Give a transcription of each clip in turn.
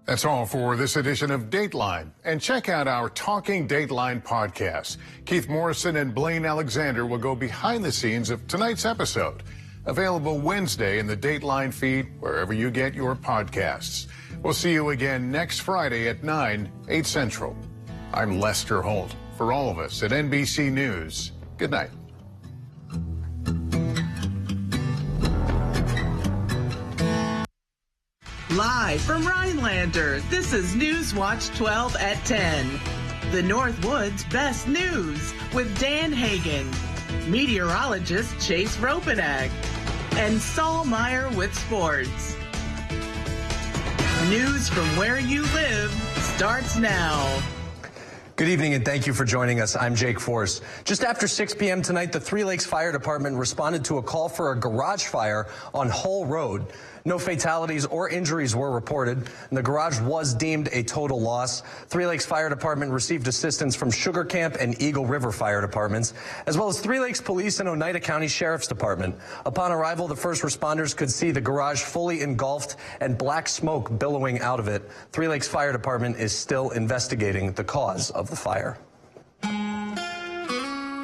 That's all for this edition of Dateline. And check out our Talking Dateline podcast. Keith Morrison and Blaine Alexander will go behind the scenes of tonight's episode. Available Wednesday in the Dateline feed, wherever you get your podcasts. We'll see you again next Friday at 9, 8 Central. I'm Lester Holt. For all of us at NBC News, good night. Live from Rhinelander, this is News Watch 12 at 10. The Northwood's best news with Dan Hagan, meteorologist Chase Ropenack, and Saul Meyer with sports. News from where you live starts now. Good evening and thank you for joining us. I'm Jake Force. Just after 6 p.m. tonight, the Three Lakes Fire Department responded to a call for a garage fire on Hull Road. No fatalities or injuries were reported, and the garage was deemed a total loss. Three Lakes Fire Department received assistance from Sugar Camp and Eagle River Fire Departments, as well as Three Lakes Police and Oneida County Sheriff's Department. Upon arrival, the first responders could see the garage fully engulfed and black smoke billowing out of it. Three Lakes Fire Department is still investigating the cause of the fire.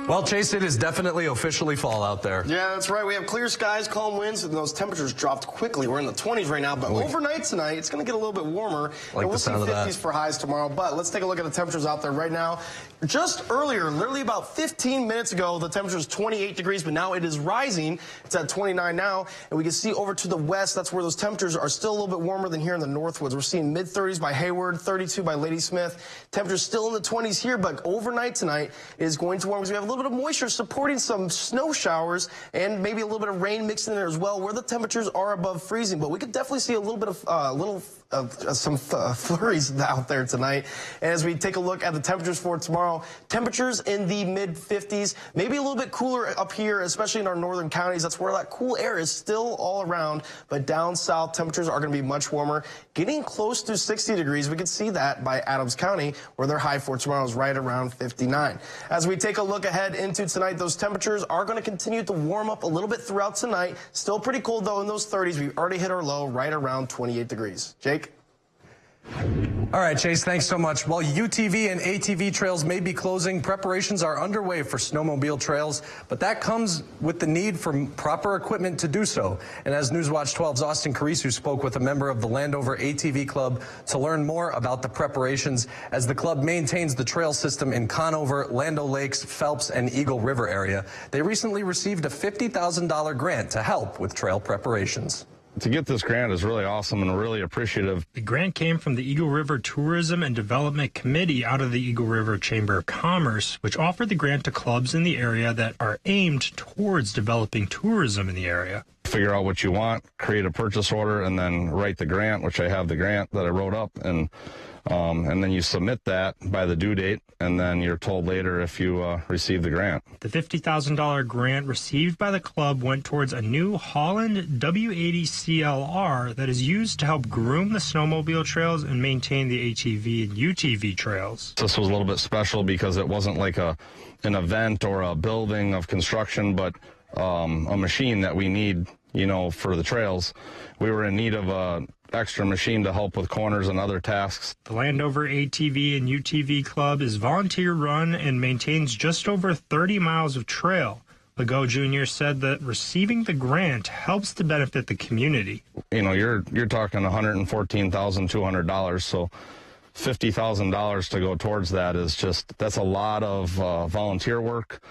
Well, Chase, it is definitely officially fall out there. Yeah, that's right. We have clear skies, calm winds, and those temperatures dropped quickly. We're in the 20s right now, but overnight tonight, it's going to get a little bit warmer. Like and we'll see 50s that. for highs tomorrow. But let's take a look at the temperatures out there right now. Just earlier, literally about 15 minutes ago, the temperature was 28 degrees, but now it is rising. It's at 29 now, and we can see over to the west, that's where those temperatures are still a little bit warmer than here in the Northwoods. We're seeing mid-30s by Hayward, 32 by Ladysmith. Temperatures still in the 20s here, but overnight tonight is going to warm because we have a little bit of moisture supporting some snow showers and maybe a little bit of rain mixed in there as well, where the temperatures are above freezing. But we could definitely see a little bit of some flurries out there tonight. And as we take a look at the temperatures for tomorrow, temperatures in the mid-50s, maybe a little bit cooler up here, especially in our northern counties. That's where that cool air is still all around. But down south, temperatures are going to be much warmer, getting close to 60 degrees. We can see that by Adams County, where their high for tomorrow is right around 59. As we take a look ahead into tonight, those temperatures are going to continue to warm up a little bit throughout tonight. Still pretty cold, though, in those 30s. We've already hit our low right around 28 degrees. Jake? All right, Chase, thanks so much. While UTV and ATV trails may be closing, preparations are underway for snowmobile trails, but that comes with the need for proper equipment to do so. And as Newswatch 12's Austin Carisu spoke with a member of the Landover ATV Club to learn more about the preparations as the club maintains the trail system in Conover, Land O'Lakes, Phelps, and Eagle River area, they recently received a $50,000 grant to help with trail preparations. To get this grant is really awesome and really appreciative. The grant came from the Eagle River Tourism and Development Committee out of the Eagle River Chamber of Commerce, which offered the grant to clubs in the area that are aimed towards developing tourism in the area. Figure out what you want, create a purchase order, and then write the grant, which I have the grant that I wrote up, and then you submit that by the due date, and then you're told later if you receive the grant. The $50,000 grant received by the club went towards a new Holland W80 CLR that is used to help groom the snowmobile trails and maintain the ATV and UTV trails. This was a little bit special because it wasn't like an event or a building of construction, but a machine that we need, for the trails. We were in need of a extra machine to help with corners and other tasks. The Landover ATV and UTV Club is volunteer run and maintains just over 30 miles of trail. Legault Jr. said that receiving the grant helps to benefit the community. You're talking $114,200, so $50,000 to go towards that that's a lot of volunteer work.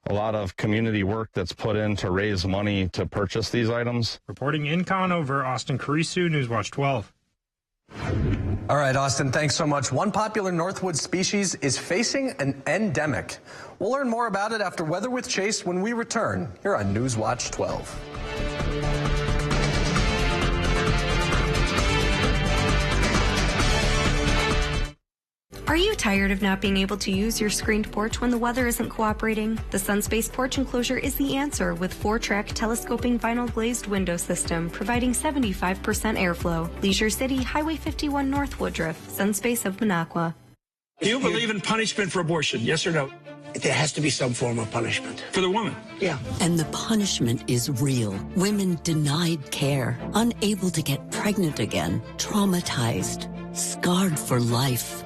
A lot of community work that's put in to raise money to purchase these items. Reporting in Conover, Austin Carisu, Newswatch 12. All right, Austin, thanks so much. One popular Northwood species is facing an endemic. We'll learn more about it after Weather with Chase when we return here on Newswatch 12. Are you tired of not being able to use your screened porch when the weather isn't cooperating? The Sunspace porch enclosure is the answer with 4-track telescoping vinyl glazed window system providing 75% airflow. Leisure City, Highway 51 North Woodruff, Sunspace of Minocqua. Do you believe in punishment for abortion, yes or no? There has to be some form of punishment. For the woman? Yeah. And the punishment is real. Women denied care, unable to get pregnant again, traumatized. scarred for life.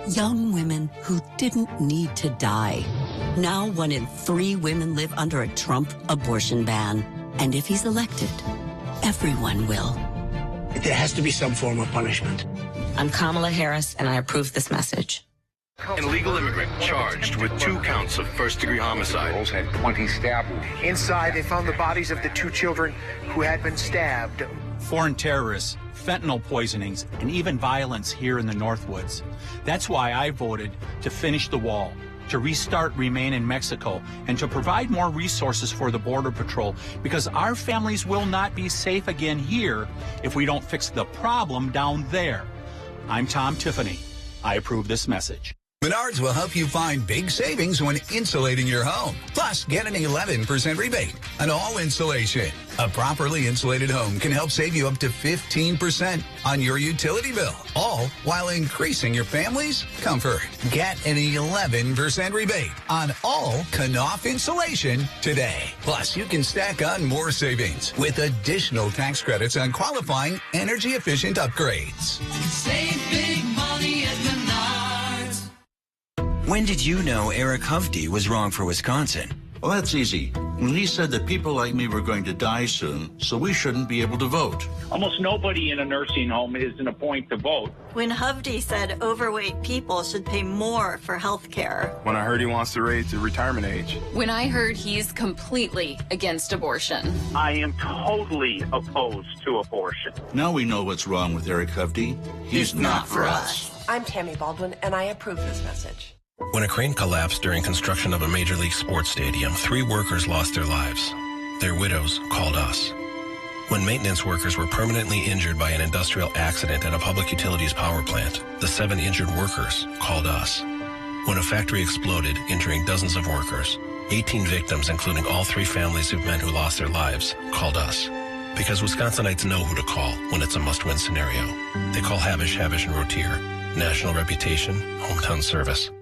Young women who didn't need to die. Now 1 in 3 women live under a Trump abortion ban. And if he's elected, everyone will. There has to be some form of punishment. I'm Kamala Harris, and I approve this message. An illegal immigrant charged with 2 counts of first-degree homicide. Had 20 stab wounds. Inside, they found the bodies of the 2 children who had been stabbed. Foreign terrorists, fentanyl poisonings, and even violence here in the Northwoods. That's why I voted to finish the wall, to restart Remain in Mexico, and to provide more resources for the Border Patrol, because our families will not be safe again here if we don't fix the problem down there. I'm Tom Tiffany. I approve this message. Menards will help you find big savings when insulating your home. Plus, get an 11% rebate on all insulation. A properly insulated home can help save you up to 15% on your utility bill, all while increasing your family's comfort. Get an 11% rebate on all Knauf insulation today. Plus, you can stack on more savings with additional tax credits on qualifying energy-efficient upgrades. Save big money at Menards. When did you know Eric Hovde was wrong for Wisconsin? Well, that's easy. When he said that people like me were going to die soon, so we shouldn't be able to vote. Almost nobody in a nursing home is in a point to vote. When Hovde said overweight people should pay more for health care. When I heard he wants to raise the retirement age. When I heard he's completely against abortion. I am totally opposed to abortion. Now we know what's wrong with Eric Hovde. He's not for us. I'm Tammy Baldwin, and I approve this message. When a crane collapsed during construction of a Major League sports stadium, 3 workers lost their lives. Their widows called us. When maintenance workers were permanently injured by an industrial accident at a public utilities power plant, the 7 injured workers called us. When a factory exploded, injuring dozens of workers, 18 victims, including all 3 families of men who lost their lives, called us. Because Wisconsinites know who to call when it's a must-win scenario. They call Havish, Havish & Rotier. National reputation, hometown service.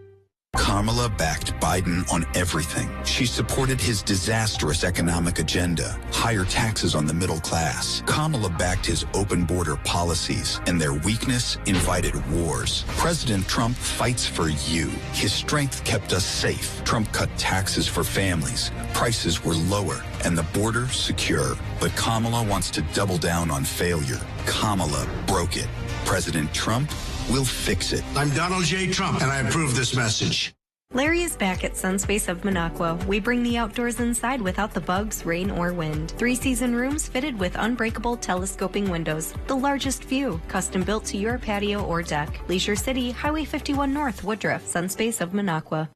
Kamala backed Biden on everything. She supported his disastrous economic agenda, higher taxes on the middle class. Kamala backed his open border policies, and their weakness invited wars. President Trump fights for you. His strength kept us safe. Trump cut taxes for families. Prices were lower, and the border secure. But Kamala wants to double down on failure. Kamala broke it. President Trump will fix it. I'm Donald J. Trump, and I approve this message. Larry is back at Sunspace of Minocqua. We bring the outdoors inside without the bugs, rain, or wind. 3-season rooms fitted with unbreakable telescoping windows. The largest view, custom built to your patio or deck. Leisure City, Highway 51 North, Woodruff, Sunspace of Minocqua.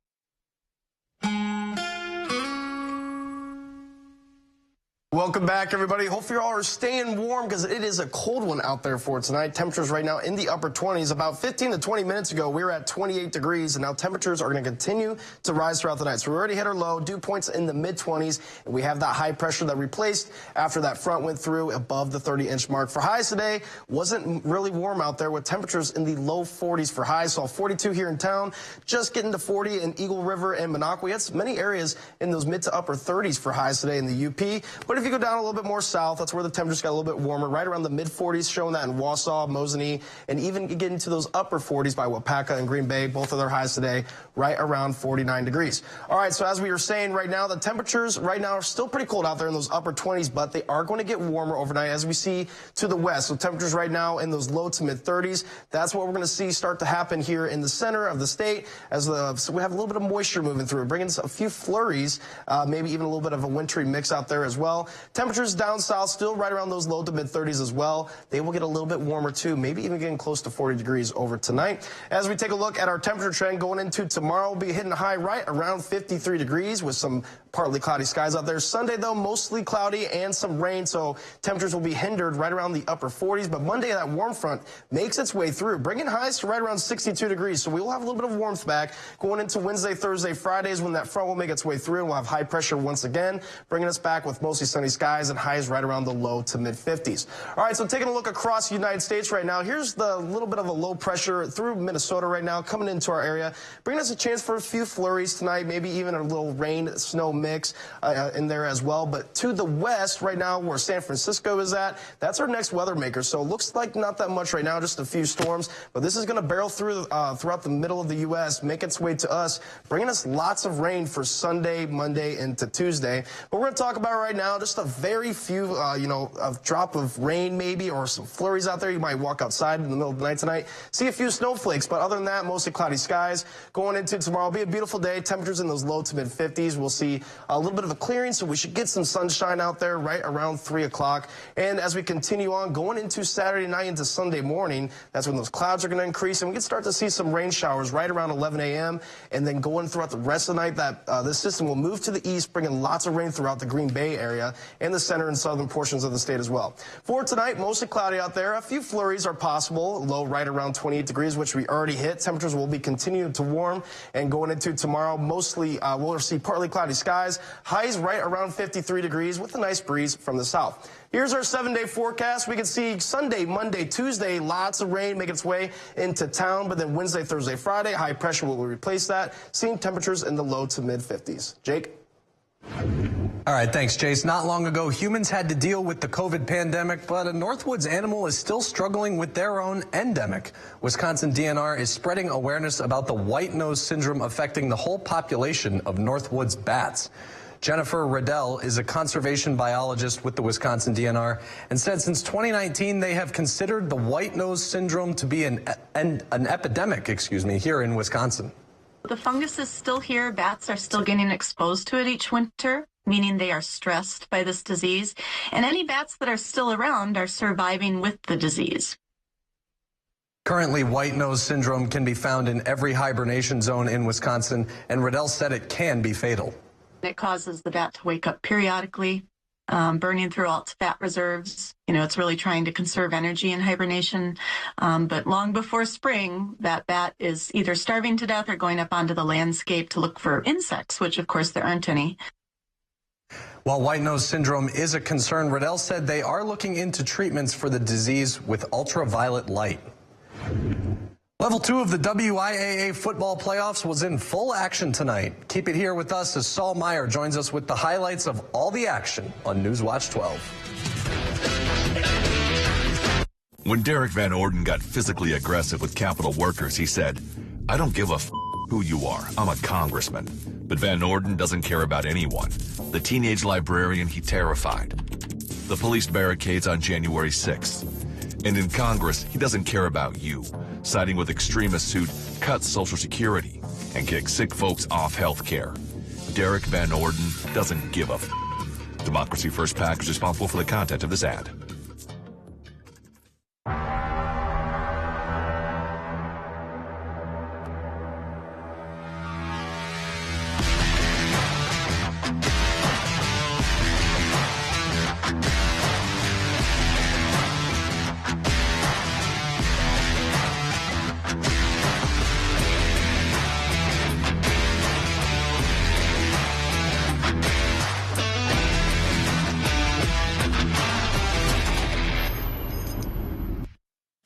Welcome back, everybody. Hopefully you all are staying warm because it is a cold one out there for tonight. Temperatures right now in the upper 20s. About 15 to 20 minutes ago, we were at 28 degrees, and now temperatures are going to continue to rise throughout the night. So we already hit our low, dew points in the mid-20s, and we have that high pressure that replaced after that front went through above the 30-inch mark. For highs today, wasn't really warm out there with temperatures in the low 40s for highs. So 42 here in town, just getting to 40 in Eagle River and Minocqua. We had many areas in those mid to upper 30s for highs today in the UP. But if you go down a little bit more south, that's where the temperatures got a little bit warmer, right around the mid-40s, showing that in Wausau, Mosinee, and even getting to those upper 40s by Wapaka and Green Bay, both of their highs today, right around 49 degrees. All right, so as we were saying right now, the temperatures right now are still pretty cold out there in those upper 20s, but they are going to get warmer overnight as we see to the west. So temperatures right now in those low to mid-30s, that's what we're going to see start to happen here in the center of the state as so we have a little bit of moisture moving through, bringing us a few flurries, maybe even a little bit of a wintry mix out there as well. Temperatures down south still right around those low to mid-30s as well. They will get a little bit warmer too, maybe even getting close to 40 degrees over tonight. As we take a look at our temperature trend going into tomorrow, we'll be hitting a high right around 53 degrees with some partly cloudy skies out there. Sunday, though, mostly cloudy and some rain, so temperatures will be hindered right around the upper 40s. But Monday, that warm front makes its way through, bringing highs to right around 62 degrees. So we will have a little bit of warmth back going into Wednesday, Thursday, Fridays when that front will make its way through. We'll have high pressure once again, bringing us back with mostly sunny skies and highs right around the low to mid 50s. All right, so taking a look across the United States right now, here's the little bit of a low pressure through Minnesota right now coming into our area, bringing us a chance for a few flurries tonight, maybe even a little rain snow mix in there as well. But to the west right now, where San Francisco is at, that's our next weather maker. So it looks like not that much right now, just a few storms, but this is going to barrel through throughout the middle of the U.S., make its way to us, bringing us lots of rain for Sunday, Monday, into Tuesday. But we're going to talk about right now just a very few, a drop of rain maybe, or some flurries out there. You might walk outside in the middle of the night tonight, see a few snowflakes, but other than that, mostly cloudy skies. Going into tomorrow, it'll be a beautiful day. Temperatures in those low to mid 50s. We'll see a little bit of a clearing, so we should get some sunshine out there right around 3 o'clock. And as we continue on, going into Saturday night into Sunday morning, that's when those clouds are going to increase, and we can start to see some rain showers right around 11 a.m. And then going throughout the rest of the night, that this system will move to the east, bringing lots of rain throughout the Green Bay area and the center and southern portions of the state as well. For tonight, mostly cloudy out there. A few flurries are possible. Low right around 28 degrees, which we already hit. Temperatures will be continuing to warm, and going into tomorrow, mostly we'll see partly cloudy skies. Highs right around 53 degrees with a nice breeze from the south. Here's our 7-day forecast. We can see Sunday, Monday, Tuesday, lots of rain making its way into town, but then Wednesday, Thursday, Friday, high pressure will replace that, seeing temperatures in the low to mid 50s. Jake? All right, thanks, Chase. Not long ago, humans had to deal with the COVID pandemic, but a Northwoods animal is still struggling with their own endemic. Wisconsin DNR is spreading awareness about the white nose syndrome affecting the whole population of Northwoods bats. Jennifer Riddell is a conservation biologist with the Wisconsin DNR and said since 2019 they have considered the white nose syndrome to be an epidemic, here in Wisconsin. The fungus is still here. Bats are still getting exposed to it each winter, meaning they are stressed by this disease. And any bats that are still around are surviving with the disease. Currently, white nose syndrome can be found in every hibernation zone in Wisconsin, and Riddell said it can be fatal. It causes the bat to wake up periodically, burning through all its fat reserves. It's really trying to conserve energy in hibernation. But long before spring, that bat is either starving to death or going up onto the landscape to look for insects, which of course there aren't any. While white nose syndrome is a concern, Riddell said they are looking into treatments for the disease with ultraviolet light. Level 2 of the WIAA football playoffs was in full action tonight. Keep it here with us as Saul Meyer joins us with the highlights of all the action on Newswatch 12. When Derek Van Orden got physically aggressive with Capitol workers, he said, "I don't give a who you are. I'm a congressman." But Van Orden doesn't care about anyone. The teenage librarian he terrified. The police barricades on January 6th. And in Congress, he doesn't care about you, siding with extremists who'd cut Social Security and kick sick folks off health care. Derek Van Orden doesn't give a Democracy First PAC is responsible for the content of this ad.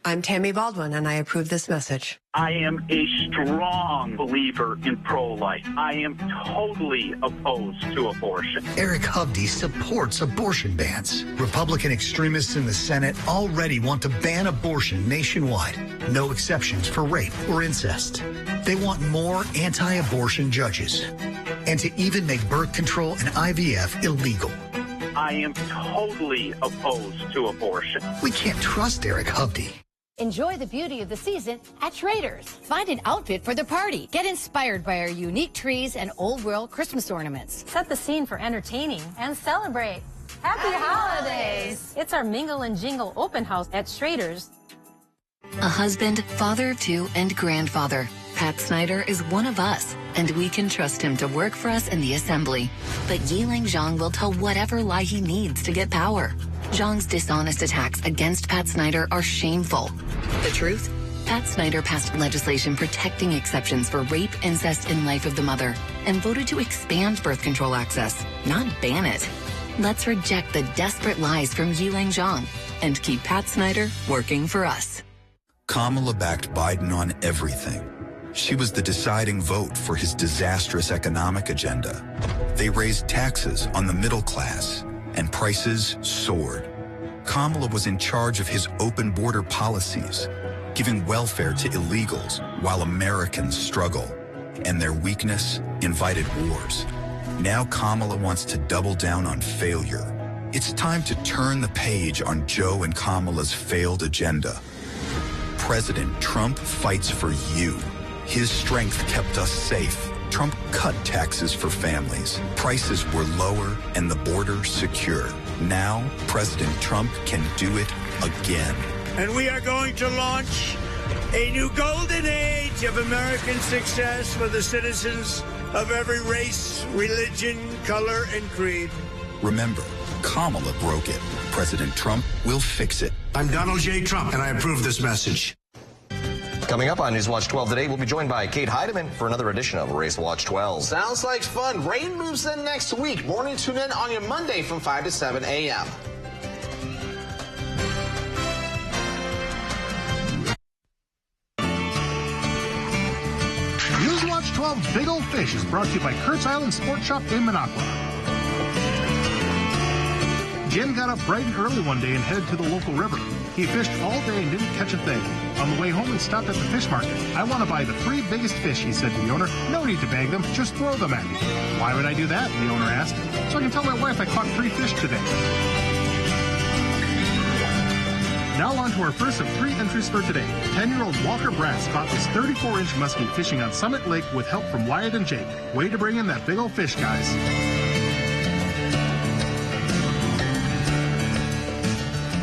I'm Tammy Baldwin, and I approve this message. I am a strong believer in pro-life. I am totally opposed to abortion. Eric Hovde supports abortion bans. Republican extremists in the Senate already want to ban abortion nationwide. No exceptions for rape or incest. They want more anti-abortion judges. And to even make birth control and IVF illegal. I am totally opposed to abortion. We can't trust Eric Hovde. Enjoy the beauty of the season at Traders. Find an outfit for the party. Get inspired by our unique trees and old world Christmas ornaments. Set the scene for entertaining and celebrate. Happy holidays! It's our Mingle and Jingle open house at Traders. A husband, father of two, and grandfather. Pat Snyder is one of us, and we can trust him to work for us in the assembly. But Yiling Zhang will tell whatever lie he needs to get power. Zhang's dishonest attacks against Pat Snyder are shameful. The truth? Pat Snyder passed legislation protecting exceptions for rape, incest, and life of the mother, and voted to expand birth control access, not ban it. Let's reject the desperate lies from Yiling Zhang and keep Pat Snyder working for us. Kamala backed Biden on everything. She was the deciding vote for his disastrous economic agenda. They raised taxes on the middle class, and prices soared. Kamala was in charge of his open border policies, giving welfare to illegals while Americans struggle, and their weakness invited wars. Now Kamala wants to double down on failure. It's time to turn the page on Joe and Kamala's failed agenda. President Trump fights for you. His strength kept us safe. Trump cut taxes for families. Prices were lower and the border secure. Now, President Trump can do it again. And we are going to launch a new golden age of American success for the citizens of every race, religion, color, and creed. Remember, Kamala broke it. President Trump will fix it. I'm Donald J. Trump, and I approve this message. Coming up on Newswatch 12 today, we'll be joined by Kate Heidemann for another edition of Race Watch 12. Sounds like fun. Rain moves in next week. Morning tune in on your Monday from 5 to 7 a.m. Newswatch 12 Big Old Fish is brought to you by Kurt's Island Sport Shop in Minocqua. Jim got up bright and early one day and headed to the local river. He fished all day and didn't catch a thing. On the way home, he stopped at the fish market. I want to buy the 3 biggest fish, he said to the owner. No need to bag them, just throw them at me. Why would I do that? The owner asked. So I can tell my wife I caught 3 fish today. Now on to our first of 3 entries for today. 10-year-old Walker Brass caught this 34-inch muskie fishing on Summit Lake with help from Wyatt and Jake. Way to bring in that big old fish, guys.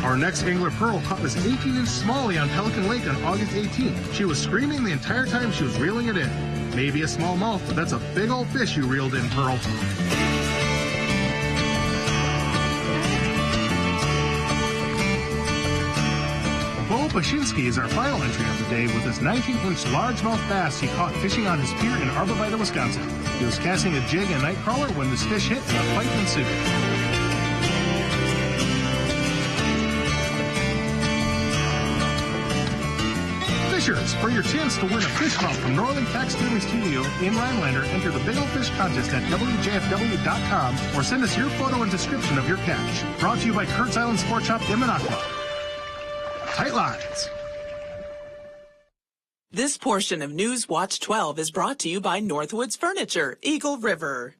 Our next angler, Pearl, caught this 18-inch smallie on Pelican Lake on August 18th. She was screaming the entire time she was reeling it in. Maybe a smallmouth, but that's a big old fish you reeled in, Pearl. Bo Bashinsky is our final entry of the day with this 19-inch largemouth bass he caught fishing on his pier in Arborvita, Wisconsin. He was casting a jig and night crawler when this fish hit and a fight ensued. Fishers, for your chance to win a fish mount from Northern Taxidermy Studio in Rhinelander, enter the Big Old Fish Contest at WJFW.com or send us your photo and description of your catch. Brought to you by Kurt's Island Sport Shop in Minocqua. Tight lines. This portion of News Watch 12 is brought to you by Northwoods Furniture, Eagle River.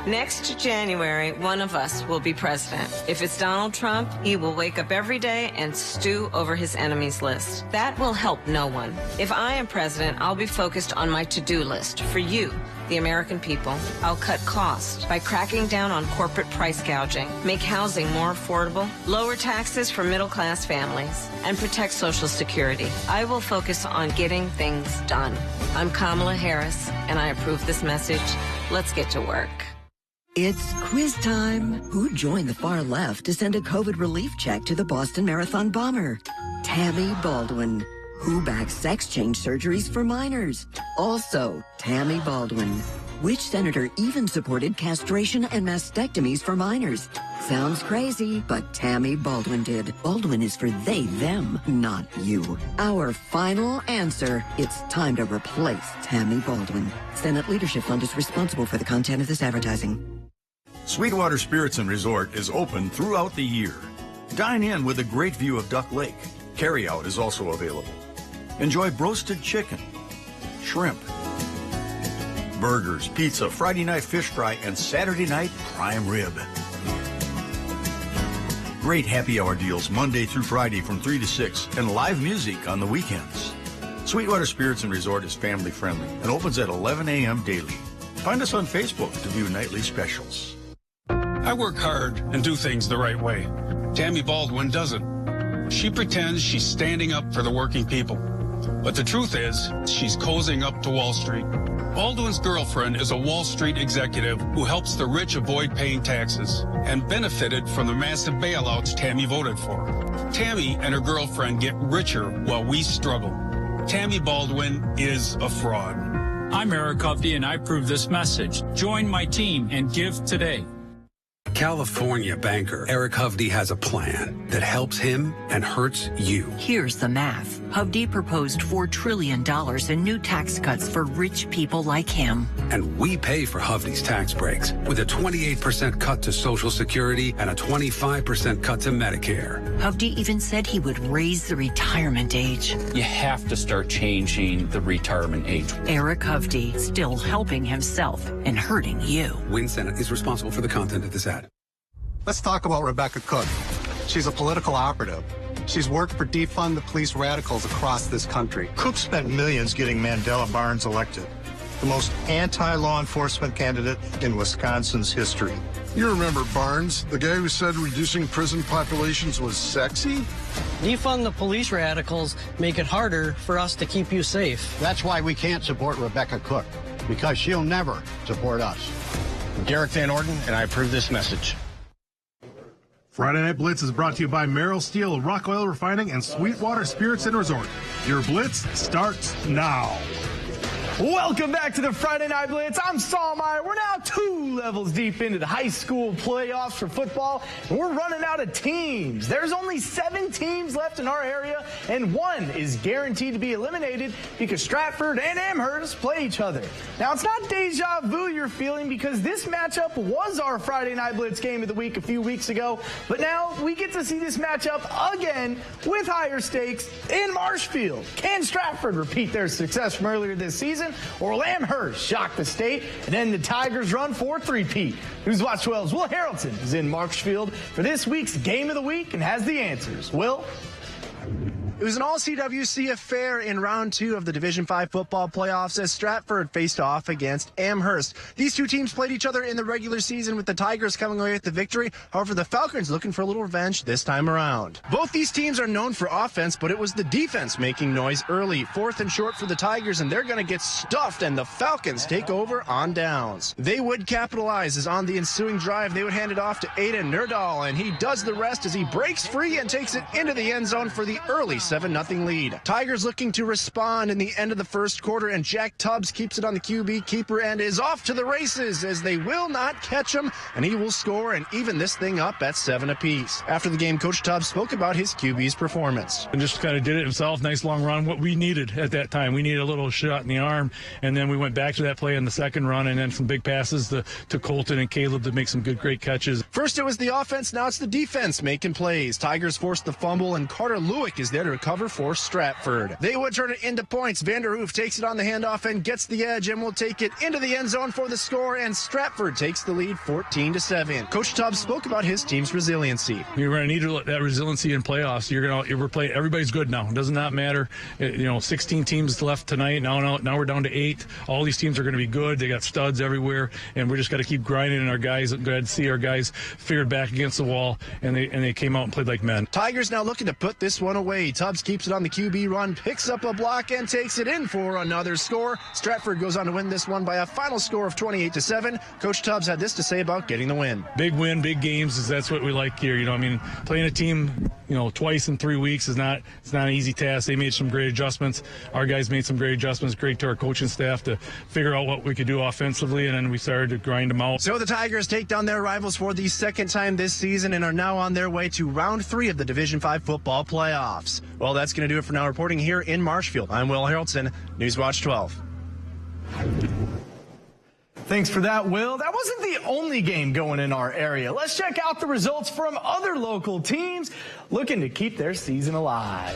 Next January, one of us will be president. If it's Donald Trump, he will wake up every day and stew over his enemies list. That will help no one. If I am president, I'll be focused on my to-do list for you, the American people. I'll cut costs by cracking down on corporate price gouging, make housing more affordable, lower taxes for middle-class families, and protect Social Security. I will focus on getting things done. I'm Kamala Harris, and I approve this message. Let's get to work. It's quiz time. Who joined the far left to send a COVID relief check to the Boston Marathon bomber? Tammy Baldwin. Who backs sex change surgeries for minors? Also, Tammy Baldwin. Which senator even supported castration and mastectomies for minors? Sounds crazy, but Tammy Baldwin did. Baldwin is for they, them, not you. Our final answer, it's time to replace Tammy Baldwin. Senate Leadership Fund is responsible for the content of this advertising. Sweetwater Spirits and Resort is open throughout the year. Dine in with a great view of Duck Lake. Carryout is also available. Enjoy roasted chicken, shrimp, burgers, pizza, Friday night fish fry, and Saturday night prime rib. Great happy hour deals Monday through Friday from 3 to 6 and live music on the weekends. Sweetwater Spirits and Resort is family friendly and opens at 11 a.m. daily. Find us on Facebook to view nightly specials. I work hard and do things the right way. Tammy Baldwin doesn't. She pretends she's standing up for the working people. But the truth is, she's cozying up to Wall Street. Baldwin's girlfriend is a Wall Street executive who helps the rich avoid paying taxes and benefited from the massive bailouts Tammy voted for. Tammy and her girlfriend get richer while we struggle. Tammy Baldwin is a fraud. I'm Eric Huffey, and I approve this message. Join my team and give today. California banker Eric Hovde has a plan that helps him and hurts you. Here's the math. Hovde proposed $4 trillion in new tax cuts for rich people like him. And we pay for Hovde's tax breaks with a 28% cut to Social Security and a 25% cut to Medicare. Hovde even said he would raise the retirement age. You have to start changing the retirement age. Eric Hovde, still helping himself and hurting you. Win Senate is responsible for the content of this ad. Let's talk about Rebecca Cook. She's a political operative. She's worked for Defund the Police radicals across this country. Cook spent millions getting Mandela Barnes elected, the most anti-law enforcement candidate in Wisconsin's history. You remember Barnes, the guy who said reducing prison populations was sexy? Defund the police radicals make it harder for us to keep you safe. That's why we can't support Rebecca Cook, because she'll never support us. I'm Garrick Van Orden, and I approve this message. Friday Night Blitz is brought to you by Merrill Steel, Rock Oil Refining, and Sweetwater Spirits and Resort. Your Blitz starts now. Welcome back to the Friday Night Blitz. I'm Saul Meyer. We're now 2 levels deep into the high school playoffs for football, and we're running out of teams. There's only 7 teams left in our area, and 1 is guaranteed to be eliminated because Stratford and Amherst play each other. Now, it's not deja vu you're feeling because this matchup was our Friday Night Blitz game of the week a few weeks ago, but now we get to see this matchup again with higher stakes in Marshfield. Can Stratford repeat their success from earlier this season? Or will Amherst shock the state and then the Tigers run for a three-peat? Newswatch 12's Will Harrelson is in Marshfield for this week's Game of the Week and has the answers. Will? It was an all-CWC affair in round 2 of the Division 5 football playoffs as Stratford faced off against Amherst. These 2 teams played each other in the regular season with the Tigers coming away with the victory. However, the Falcons looking for a little revenge this time around. Both these teams are known for offense, but it was the defense making noise early. 4th and short for the Tigers, and they're going to get stuffed, and the Falcons take over on downs. They would capitalize as on the ensuing drive, they would hand it off to Aiden Nerdahl, and he does the rest as he breaks free and takes it into the end zone for the early 7-0 lead. Tigers looking to respond in the end of the first quarter, and Jack Tubbs keeps it on the QB keeper and is off to the races as they will not catch him, and he will score and even this thing up at 7 apiece. After the game, Coach Tubbs spoke about his QB's performance. And just kind of did it himself. Nice long run. What we needed at that time. We needed a little shot in the arm, and then we went back to that play in the second run, and then some big passes to Colton and Caleb to make some great catches. First it was the offense, now it's the defense making plays. Tigers forced the fumble, and Carter Lewick is there to recover for Stratford. They would turn it into points. Vanderhoof takes it on the handoff and gets the edge and will take it into the end zone for the score, and Stratford takes the lead 14-7. Coach Tubbs spoke about his team's resiliency. You're going to need that resiliency in playoffs. We're playing. Everybody's good now. It does not matter. 16 teams left tonight. Now we're down to 8. All these teams are going to be good. They got studs everywhere, and we're just got to keep grinding. And our guys, I'm glad to see our guys figured back against the wall, and they came out and played like men. Tigers now looking to put this one away. Tubbs keeps it on the QB run, picks up a block, and takes it in for another score. Stratford goes on to win this one by a final score of 28-7. Coach Tubbs had this to say about getting the win. Big win, big games. That's what we like here. Playing a team, twice in 3 weeks it's not an easy task. They made some great adjustments. Our guys made some great adjustments. Great to our coaching staff to figure out what we could do offensively, and then we started to grind them out. So the Tigers take down their rivals for the second time this season and are now on their way to round 3 of the Division 5 football playoffs. Well, that's going to do it for now. Reporting here in Marshfield, I'm Will Harrelson, Newswatch 12. Thanks for that, Will. That wasn't the only game going in our area. Let's check out the results from other local teams looking to keep their season alive.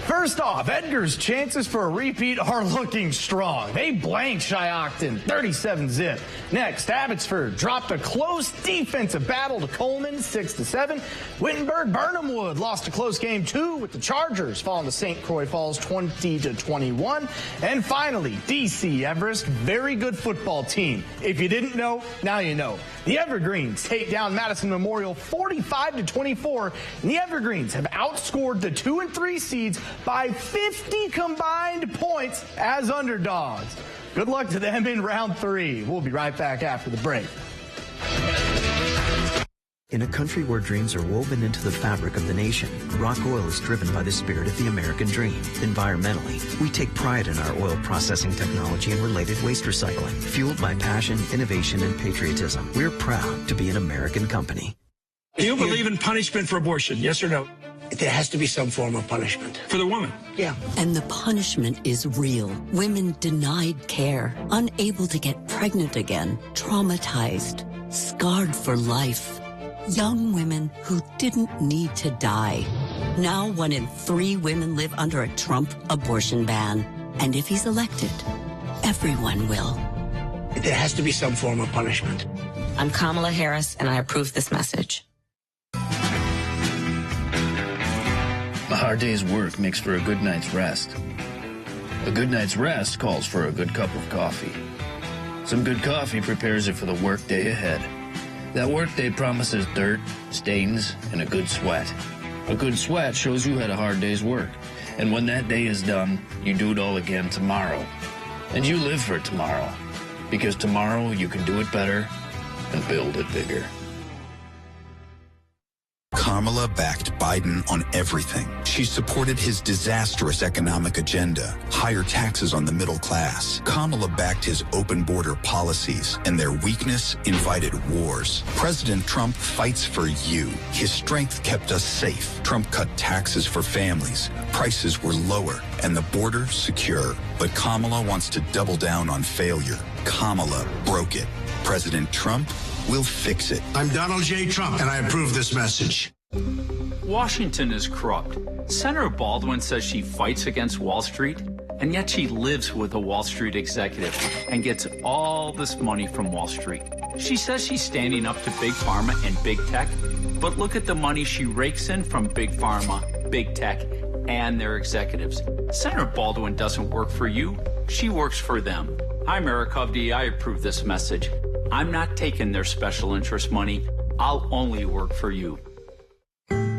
First off, Edgar's chances for a repeat are looking strong. They blanked Shiocton 37-zip. Next, Abbotsford dropped a close defensive battle to Coleman 6-7. Wittenberg-Burnhamwood lost a close game too, with the Chargers falling to St. Croix Falls 20-21. And finally, DC Everest, very good football team. If you didn't know, now you know. The Evergreens take down Madison Memorial 45-24, and the Evergreens have outscored the 2 and 3 seeds by 50 combined points as underdogs. Good luck to them in round 3. We'll be right back after the break. In a country where dreams are woven into the fabric of the nation, Rock Oil is driven by the spirit of the American dream. Environmentally, we take pride in our oil processing technology and related waste recycling. Fueled by passion, innovation, and patriotism, we're proud to be an American company. Do you believe in punishment for abortion, yes or no? There has to be some form of punishment. For the woman? Yeah. And the punishment is real. Women denied care, unable to get pregnant again, traumatized, scarred for life. Young women who didn't need to die. Now 1 in 3 women live under a Trump abortion ban. And if he's elected, everyone will. There has to be some form of punishment. I'm Kamala Harris, and I approve this message. A hard day's work makes for a good night's rest. A good night's rest calls for a good cup of coffee. Some good coffee prepares it for the work day ahead. That workday promises dirt, stains, and a good sweat. A good sweat shows you had a hard day's work. And when that day is done, you do it all again tomorrow. And you live for tomorrow. Because tomorrow you can do it better and build it bigger. Kamala backed Biden on everything. She supported his disastrous economic agenda, higher taxes on the middle class. Kamala backed his open border policies, and their weakness invited wars. President Trump fights for you. His strength kept us safe. Trump cut taxes for families. Prices were lower, and the border secure. But Kamala wants to double down on failure. Kamala broke it. President Trump will fix it. I'm Donald J. Trump, and I approve this message. Washington is corrupt. Senator Baldwin says she fights against Wall Street, and yet she lives with a Wall Street executive and gets all this money from Wall Street. She says she's standing up to Big Pharma and Big Tech, but look at the money she rakes in from Big Pharma, Big Tech, and their executives. Senator Baldwin doesn't work for you. She works for them. I'm Eric Hovde. I approve this message. I'm not taking their special interest money. I'll only work for you.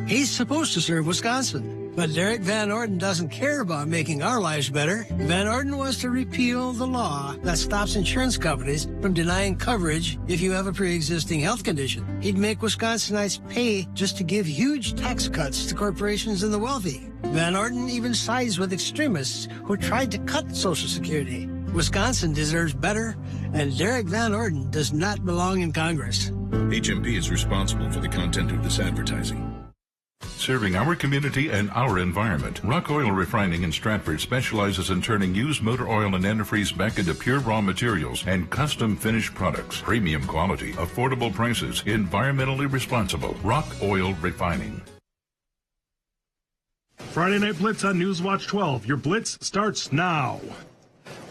He's supposed to serve Wisconsin, but Derek Van Orden doesn't care about making our lives better. Van Orden wants to repeal the law that stops insurance companies from denying coverage if you have a pre-existing health condition. He'd make Wisconsinites pay just to give huge tax cuts to corporations and the wealthy. Van Orden even sides with extremists who tried to cut Social Security. Wisconsin deserves better, and Derek Van Orden does not belong in Congress. HMP is responsible for the content of this advertising. Serving our community and our environment, Rock Oil Refining in Stratford specializes in turning used motor oil and antifreeze back into pure raw materials and custom finished products. Premium quality, affordable prices, environmentally responsible. Rock Oil Refining. Friday Night Blitz on Newswatch 12. Your blitz starts now.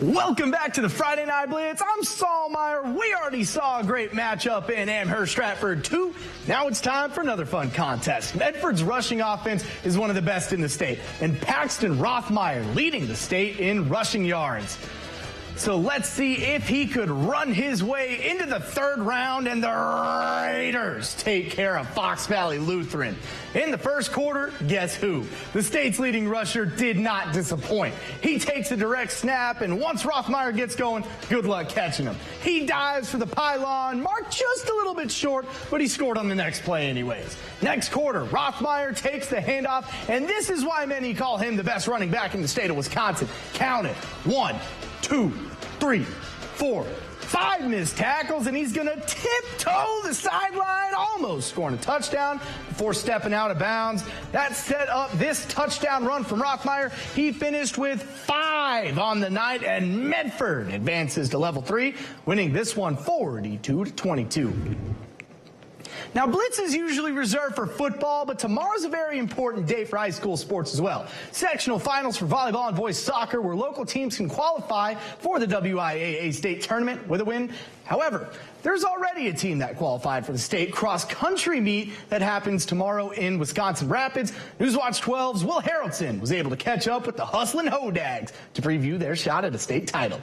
Welcome back to the Friday Night Blitz. I'm Saul Meyer. We already saw a great matchup in Amherst Stratford 2. Now it's time for another fun contest. Medford's rushing offense is one of the best in the state, and Paxton Rothmeyer leading the state in rushing yards. So let's see if he could run his way into the third round, and the Raiders take care of Fox Valley Lutheran. In the first quarter, guess who? The state's leading rusher did not disappoint. He takes a direct snap, and once Rothmeyer gets going, good luck catching him. He dives for the pylon, marked just a little bit short, but he scored on the next play anyways. Next quarter, Rothmeyer takes the handoff, and this is why many call him the best running back in the state of Wisconsin. Count it. 1, 2, 3, 4, 5 missed tackles, and he's going to tiptoe the sideline, almost scoring a touchdown before stepping out of bounds. That set up this touchdown run from Rothmeyer. He finished with 5 on the night, and Medford advances to level 3, winning this one 42-22. Now, Blitz is usually reserved for football, but tomorrow's a very important day for high school sports as well. Sectional finals for volleyball and boys soccer, where local teams can qualify for the WIAA state tournament with a win. However, there's already a team that qualified for the state cross-country meet that happens tomorrow in Wisconsin Rapids. Newswatch 12's Will Harrelson was able to catch up with the Hustlin' Hodags to preview their shot at a state title.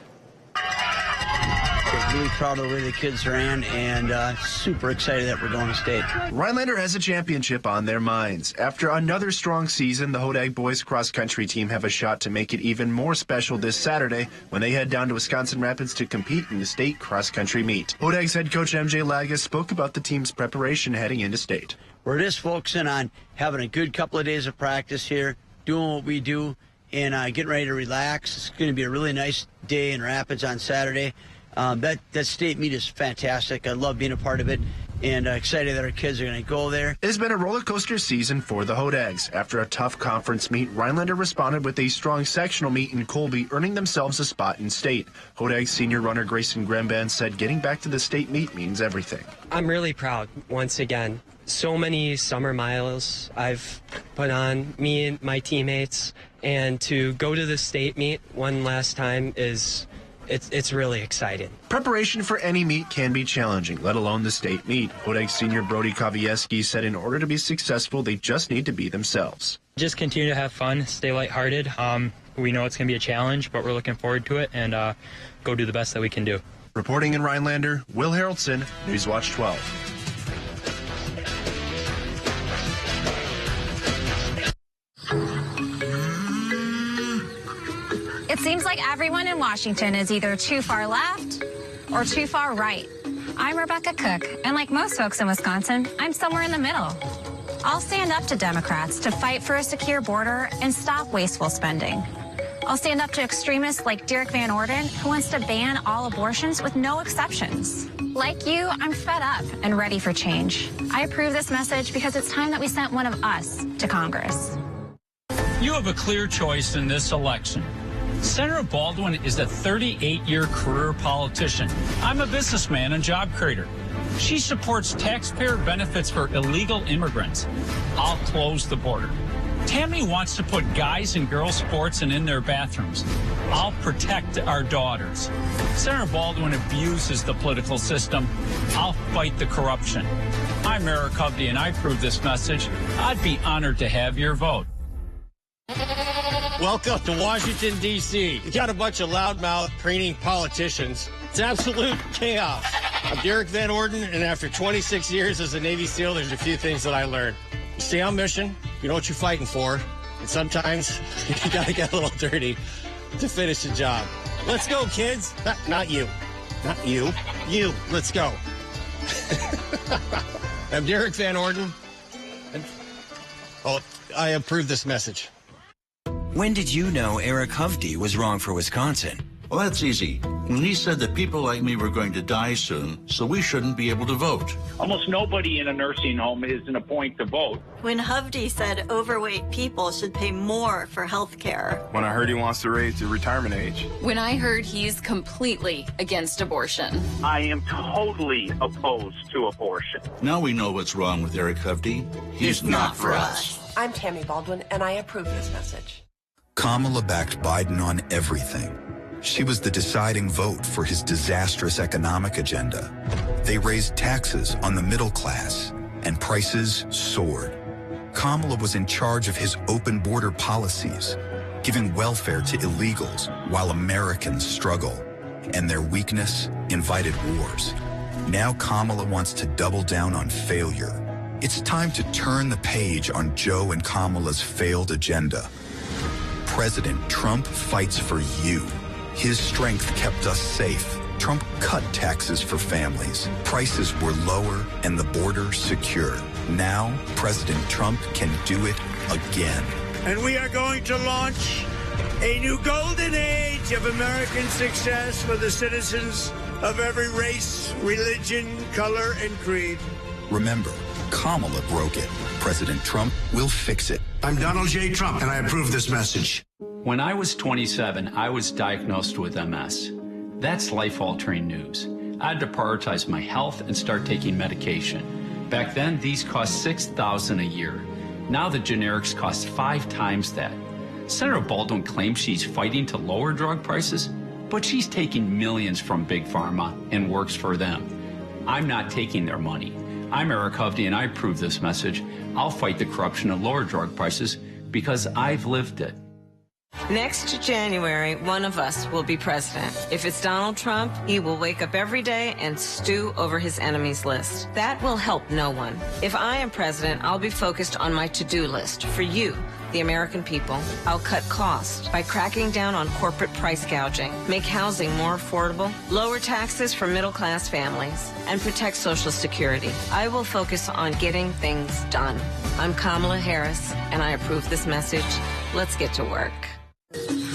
really proud of the way the kids ran, and super excited that we're going to state. Rhinelander has a championship on their minds. After another strong season, the Hodag boys cross-country team have a shot to make it even more special this Saturday when they head down to Wisconsin Rapids to compete in the state cross-country meet. Hodag's head coach MJ Lagas spoke about the team's preparation heading into state. We're just focusing on having a good couple of days of practice here, doing what we do, and getting ready to relax. It's going to be a really nice day in Rapids on Saturday. That state meet is fantastic. I love being a part of it, and excited that our kids are going to go there. It has been a roller coaster season for the Hodags. After a tough conference meet, Rhinelander responded with a strong sectional meet in Colby, earning themselves a spot in state. Hodags senior runner Grayson Gremban said getting back to the state meet means everything. I'm really proud once again. So many summer miles I've put on, me and my teammates, and to go to the state meet one last time it's really exciting. Preparation for any meet can be challenging, let alone the state meet. Hodag senior Brody Kavieski said in order to be successful, they just need to be themselves. Just continue to have fun, stay lighthearted. We know it's going to be a challenge, but we're looking forward to it, and go do the best that we can do. Reporting in Rhinelander, Will Haraldson, Newswatch 12. It seems like everyone in Washington is either too far left or too far right. I'm Rebecca Cook, and like most folks in Wisconsin, I'm somewhere in the middle. I'll stand up to Democrats to fight for a secure border and stop wasteful spending. I'll stand up to extremists like Derek Van Orden, who wants to ban all abortions with no exceptions. Like you, I'm fed up and ready for change. I approve this message because it's time that we sent one of us to Congress. You have a clear choice in this election. Senator Baldwin is a 38-year career politician. I'm a businessman and job creator. She supports taxpayer benefits for illegal immigrants. I'll close the border. Tammy wants to put guys and girls sports in their bathrooms. I'll protect our daughters. Senator Baldwin abuses the political system. I'll fight the corruption. I'm Eric Hovde, and I approve this message. I'd be honored to have your vote. Welcome to Washington, D.C. You got a bunch of loudmouth, preening politicians. It's absolute chaos. I'm Derek Van Orden, and after 26 years as a Navy SEAL, there's a few things that I learned. You stay on mission, you know what you're fighting for, and sometimes you got to get a little dirty to finish the job. Let's go, kids. Not you. Not you. You. Let's go. I'm Derek Van Orden. I approve this message. When did you know Eric Hovde was wrong for Wisconsin? Well, that's easy. When he said that people like me were going to die soon, so we shouldn't be able to vote. Almost nobody in a nursing home is in a point to vote. When Hovde said overweight people should pay more for health care. When I heard he wants to raise the retirement age. When I heard he's completely against abortion. I am totally opposed to abortion. Now we know what's wrong with Eric Hovde. He's not for us. I'm Tammy Baldwin, and I approve this message. Kamala backed Biden on everything. She was the deciding vote for his disastrous economic agenda. They raised taxes on the middle class, and prices soared. Kamala was in charge of his open border policies, giving welfare to illegals while Americans struggle, and their weakness invited wars. Now Kamala wants to double down on failure. It's time to turn the page on Joe and Kamala's failed agenda. President Trump fights for you. His strength kept us safe. Trump cut taxes for families. Prices were lower and the border secure. Now, President Trump can do it again. And we are going to launch a new golden age of American success for the citizens of every race, religion, color, and creed. Remember, Kamala broke it. President Trump will fix it. I'm Donald J. Trump, and I approve this message. When I was 27, I was diagnosed with MS. That's life-altering news. I had to prioritize my health and start taking medication. Back then, these cost $6,000 a year. Now the generics cost 5 times that. Senator Baldwin claims she's fighting to lower drug prices, but she's taking millions from Big Pharma and works for them. I'm not taking their money. I'm Eric Hovde, and I approve this message. I'll fight the corruption and lower drug prices because I've lived it. Next January, one of us will be president. If it's Donald Trump, he will wake up every day and stew over his enemies list. That will help no one. If I am president, I'll be focused on my to-do list for you, the American people. I'll cut costs by cracking down on corporate price gouging, make housing more affordable, lower taxes for middle-class families, and protect Social Security. I will focus on getting things done. I'm Kamala Harris, and I approve this message. Let's get to work.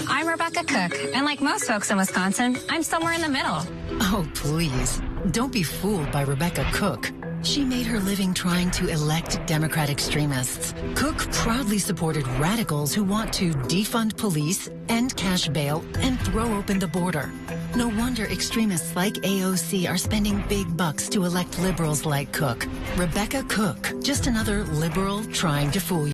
I'm Rebecca Cook, and like most folks in Wisconsin, I'm somewhere in the middle. Oh, please. Don't be fooled by Rebecca Cook. She made her living trying to elect Democrat extremists. Cook proudly supported radicals who want to defund police, end cash bail, and throw open the border. No wonder extremists like AOC are spending big bucks to elect liberals like Cook. Rebecca Cook, just another liberal trying to fool you.